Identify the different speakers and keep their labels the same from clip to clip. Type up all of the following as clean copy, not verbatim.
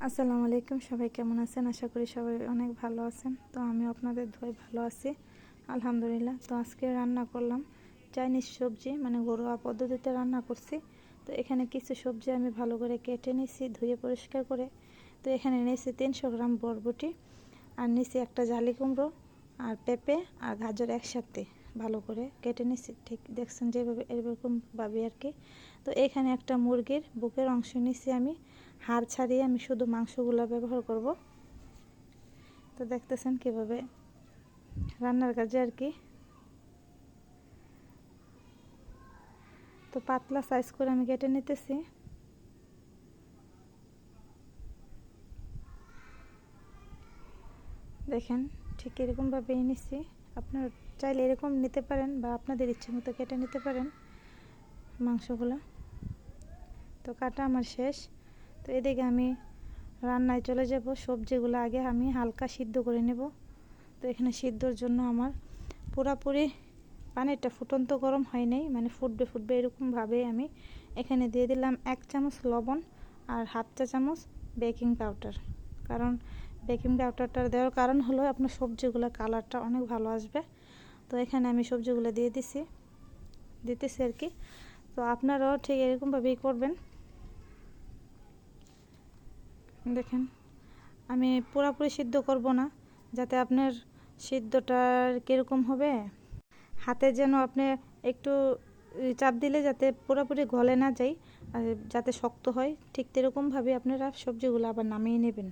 Speaker 1: আসসালামু আলাইকুম, সবাই কেমন আছেন? আশা করি সবাই অনেক ভালো আছেন। তো আমি আপনাদের দোয়ায় ভালো আছি, আলহামদুলিল্লাহ। তো আজকে রান্না করলাম চাইনিজ সবজি, মানে ঘরোয়া পদ্ধতিতে রান্না করছি। তো এখানে কিছু সবজি আমি ভালো করে কেটে নিয়েছি, ধুয়ে পরিষ্কার করে। তো এখানে নিয়েছি 300 গ্রাম বরবটি, আর নিয়েছি একটা জালি কুমড়ো, আর পেঁপে আর গাজর একসাথে ভালো করে কেটে নিয়েছি। ঠিক দেখছেন যেভাবে, এরকমভাবে আর কি। তো এখানে একটা মুরগির বুকের অংশ নিয়েছি আমি, হাড় ছাড়িয়ে আমি শুধু মাংসগুলো ব্যবহার করব। তো দেখতেছেন কিভাবে রান্নার কাজে আর কি। তো পাতলা সাইজ করে আমি কেটে নিতেছি। দেখেন ঠিক এরকমভাবেই নিচ্ছি। আপনার চাইলে এরকম নিতে পারেন বা আপনাদের ইচ্ছে মতো কেটে নিতে পারেন মাংসগুলো। তো কাটা আমার শেষ। তো এদিকে আমি রান্নায় চলে যাব। সবজিগুলো আগে আমি হালকা সিদ্ধ করে নেব। তো এখানে সিদ্ধর জন্য আমার পুরাপুরি পানিটা ফুটন্ত গরম হয় নাই, মানে ফুটবে এরকমভাবে আমি এখানে দিয়ে দিলাম 1 চামচ লবণ আর হাফ চা চামচ বেকিং পাউডার। কারণ বেকিং পাউডারটা দেওয়ার কারণ হলো আপনার সবজিগুলোর কালারটা অনেক ভালো আসবে। তো এখানে আমি সবজিগুলো দিতেছি আর কি। তো আপনারাও ঠিক এরকমভাবেই করবেন। দেখেন আমি পুরোপুরি সিদ্ধ করব না, যাতে আপনার সিদ্ধটার কীরকম হবে, হাতে যেন আপনি একটু চাপ দিলে যাতে পুরোপুরি গলে না যায়, আর যাতে শক্ত হয়, ঠিক সেরকমভাবে আপনারা সবজিগুলো আবার নামিয়ে নেবেন।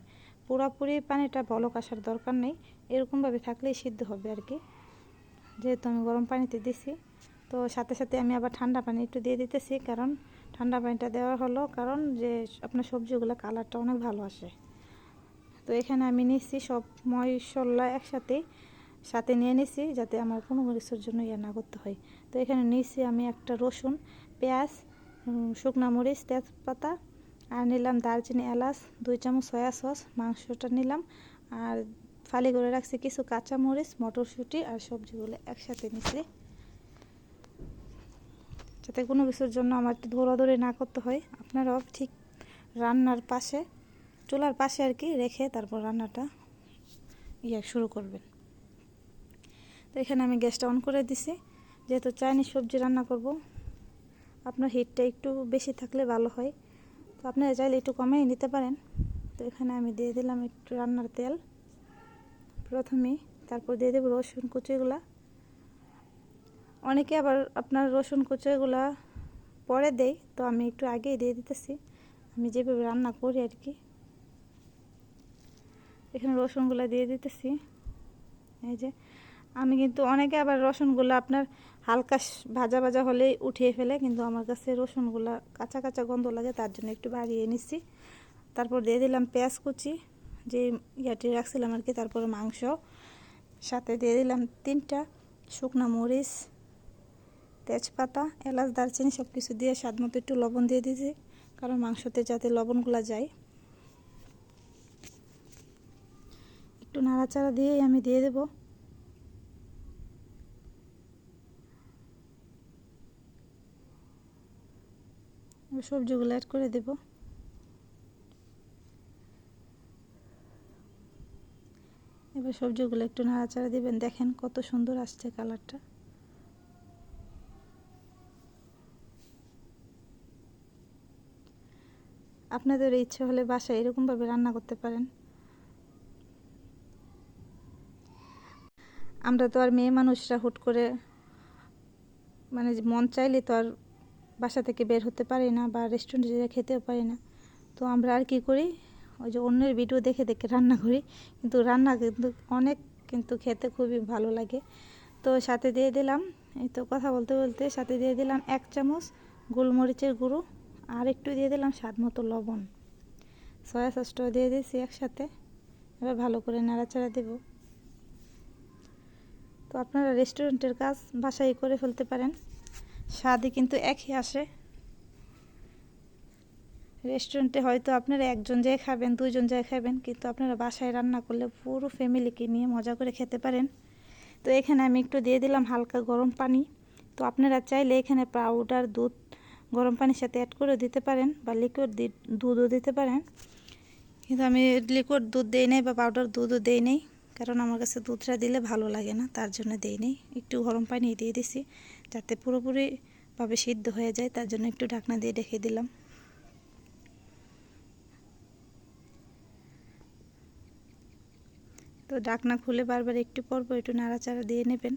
Speaker 1: পুরোপুরি পানিটা বলক আসার দরকার নেই, এরকমভাবে থাকলেই সিদ্ধ হবে আর কি। যেহেতু আমি গরম পানিতে দিছি, তো সাথে সাথে আমি আবার ঠান্ডা পানি একটু দিয়ে দিতেছি। কারণ ঠান্ডা পানিটা দেওয়া হলো কারণ যে আপনার সবজিগুলো কালারটা অনেক ভালো আসে। তো এখানে আমি নিচ্ছি সব মশলা সাথে নিয়ে নিছি, যাতে আমার কোনো কিছুর জন্য না করতে হয়। তো এখানে নিচ্ছি আমি একটা রসুন, পেঁয়াজ, শুকনো মরিচ, তেজপাতা, আর নিলাম দারচিনি, এলাচ, 2 চামচ সয়া সস, মাংসটা নিলাম, আর ফালি করে রাখছি কিছু কাঁচা মরিচ, মটরশুঁটি আর সবজিগুলো একসাথে নিচ্ছি, যাতে কোনো কিছুর জন্য আমার দৌড়াদৌড়ি না করতে হয়। আপনারাও ঠিক রান্নার পাশে, চুলার পাশে আর কি রেখে তারপর রান্নাটা শুরু করবেন। তো এখানে আমি গ্যাসটা অন করে দিছি, যেহেতু চাইনিজ সবজি রান্না করব। আপনার হিটটা একটু বেশি থাকলে ভালো হয়, তো আপনারা চাইলে একটু কমেই নিতে পারেন। তো এখানে আমি দিয়ে দিলাম একটু রান্নার তেল প্রথমেই, তারপর দিয়ে দেবো রসুন কুচিগুলা। অনেকে আবার আপনার রসুন কুচিগুলা পরে দেয়, তো আমি একটু আগেই দিয়ে দিতেছি, আমি যেভাবে রান্না করি আর কি। এখানে রসুনগুলা দিয়ে দিতেছি। এই যে আমি কিন্তু, অনেকে আবার রসুনগুলো আপনার হালকা ভাজা ভাজা হলেই উঠিয়ে ফেলে, কিন্তু আমার কাছে রসুনগুলো কাঁচা কাঁচা গন্ধ লাগে, তার জন্য একটু বাড়িয়ে নিচ্ছি। তারপর দিয়ে দিলাম পেঁয়াজ কুচি, যে ইয়াটি রাখছিলাম আর কি। তারপরে মাংস, সাথে দিয়ে দিলাম 3টা শুকনো মরিচ, তেজপাতা, এলাচ, দারচিনি সব কিছু দিয়ে স্বাদ মতো একটু লবণ দিয়ে দিয়েছি, কারণ মাংসতে যাতে লবণগুলো যায়। একটু নাড়াচাড়া দিয়েই আমি দিয়ে দেবো সবজিগুলো অ্যাড করে দেব। এবার সবজিগুলো একটু নাড়াচাড়া দিবেন। দেখেন কত সুন্দর আসছে কালারটা। আপনাদের ইচ্ছে হলে বাসায় এরকমভাবে রান্না করতে পারেন। আমরা তো আর মেয়ে মানুষরা হুট করে, মানে মন চাইলে তো আর বাসা থেকে বের হতে পারি না, বা রেস্টুরেন্টে যেয়ে খেতেও পারি না। তো আমরা আর কি করি, ওই যে অন্যের ভিডিও দেখে দেখে রান্না করি, কিন্তু রান্না কিন্তু খেতে খুবই ভালো লাগে। তো সাথে দিয়ে দিলাম, এই তো কথা বলতে বলতে সাথে দিয়ে দিলাম 1 চামচ গোলমরিচের গুঁড়ো, আর একটু দিয়ে দিলাম স্বাদ মতো লবণ, সয়া সসটাও দিয়ে দিয়েছি একসাথে। এবার ভালো করে নাড়াচাড়া দেব। তো আপনারা রেস্টুরেন্টের কাজ বাসায় করে ফেলতে পারেন, স্বাদই কিন্তু একই আসে। রেস্টুরেন্টে হয়তো আপনারা একজন যেয়ে খাবেন, 2জন যেয়ে খাবেন, কিন্তু আপনারা বাসায় রান্না করলে পুরো ফ্যামিলিকে নিয়ে মজা করে খেতে পারেন। তো এখানে আমি একটু দিয়ে দিলাম হালকা গরম পানি। তো আপনারা চাইলে এখানে পাউডার দুধ গরম পানির সাথে অ্যাড করে দিতে পারেন, বা লিকুইড দুধও দিতে পারেন, কিন্তু আমি লিকুইড দুধ দেই নাই বা পাউডার দুধও দেই নাই, কারণ আমার কাছে দুধটা দিলে ভালো লাগে না, তার জন্য দেই নাই। একটু গরম পানি দিয়ে দিছি যাতে পুরোপুরিভাবে সিদ্ধ হয়ে যায়, তার জন্য একটু ঢাকনা দিয়ে রেখে দিলাম। তো ঢাকনা খুলে বারবার একটু পর একটু নাড়াচাড়া দিয়ে নেবেন।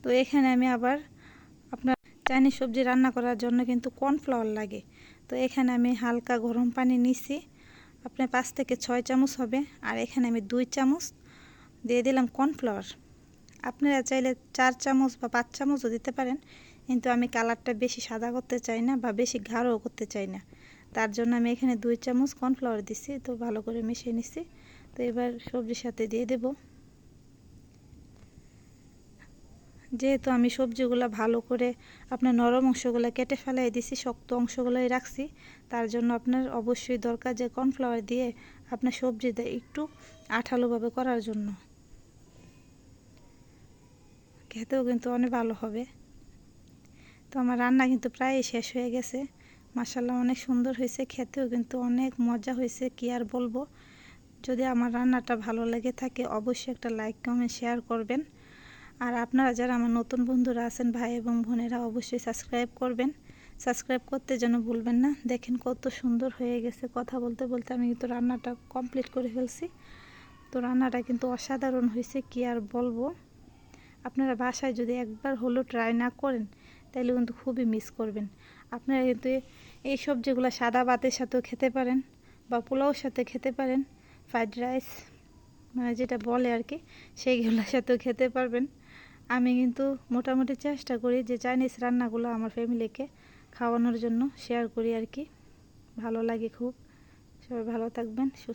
Speaker 1: তো এখানে আমি আবার আপনার চাইনিজ সবজি রান্না করার জন্য কিন্তু কর্নফ্লাওয়ার লাগে। তো এখানে আমি হালকা গরম পানি নিছি, আপনার 5 থেকে 6 চামচ হবে। আর এখানে আমি 2 চামচ দিয়ে দিলাম কর্নফ্লাওয়ার। আপনারা চাইলে 4 চামচ বা 5 চামচও দিতে পারেন, কিন্তু আমি কালারটা বেশি সাদা করতে চাই না বা বেশি গাঢ়ও করতে চাই না, তার জন্য আমি এখানে 2 চামচ কর্নফ্লাওয়ার দিছি। তো ভালো করে মিশিয়ে নিছি। তো এবার সবজির সাথে দিয়ে দেব। যেহেতু আমি সবজিগুলো ভালো করে আপনার নরম অংশগুলো কেটে ফেলাই দিছি, শক্ত অংশগুলোই রাখছি, তার জন্য আপনার অবশ্যই দরকার যে কর্নফ্লাওয়ার দিয়ে আপনার সবজিটা একটু আঠালোভাবে করার জন্য। খেতেও কিন্তু অনেক ভালো হবে। তো আমার রান্না কিন্তু প্রায় শেষ হয়ে গেছে। মাশাআল্লাহ অনেক সুন্দর হয়েছে, খেতেও কিন্তু অনেক মজা হয়েছে, কি আর বলবো। যদি আমার রান্নাটা ভালো লেগে থাকে অবশ্যই একটা লাইক কমেন্ট শেয়ার করবেন। আর আপনারা যারা আমার নতুন বন্ধুরা আছেন ভাই এবং বোনেরা অবশ্যই সাবস্ক্রাইব করবেন। সাবস্ক্রাইব করতে যেন ভুলবেন না। দেখেন কত সুন্দর হয়ে গেছে। কথা বলতে বলতে আমি কিন্তু রান্নাটা কমপ্লিট করে ফেলছি। তো রান্নাটা কিন্তু অসাধারণ হয়েছে, কি আর বলবো। আপনারা বাসায় যদি একবার হলেও ট্রাই না করেন তাহলে কিন্তু খুবই মিস করবেন। আপনারা কিন্তু এই সবজিগুলো সাদা ভাতের সাথেও খেতে পারেন বা পোলাওর সাথে খেতে পারেন, ফ্রাইড রাইস মানে যেটা বলে আর কি, সেইগুলোর সাথেও খেতে পারবেন। আমি কিন্তু মোটামুটি চেষ্টা করি যে চাইনিজ রান্নাগুলো আমার ফ্যামিলিকে খাওয়ানোর জন্য শেয়ার করি আর কি। ভালো লাগে খুব। সবাই ভালো থাকবেন।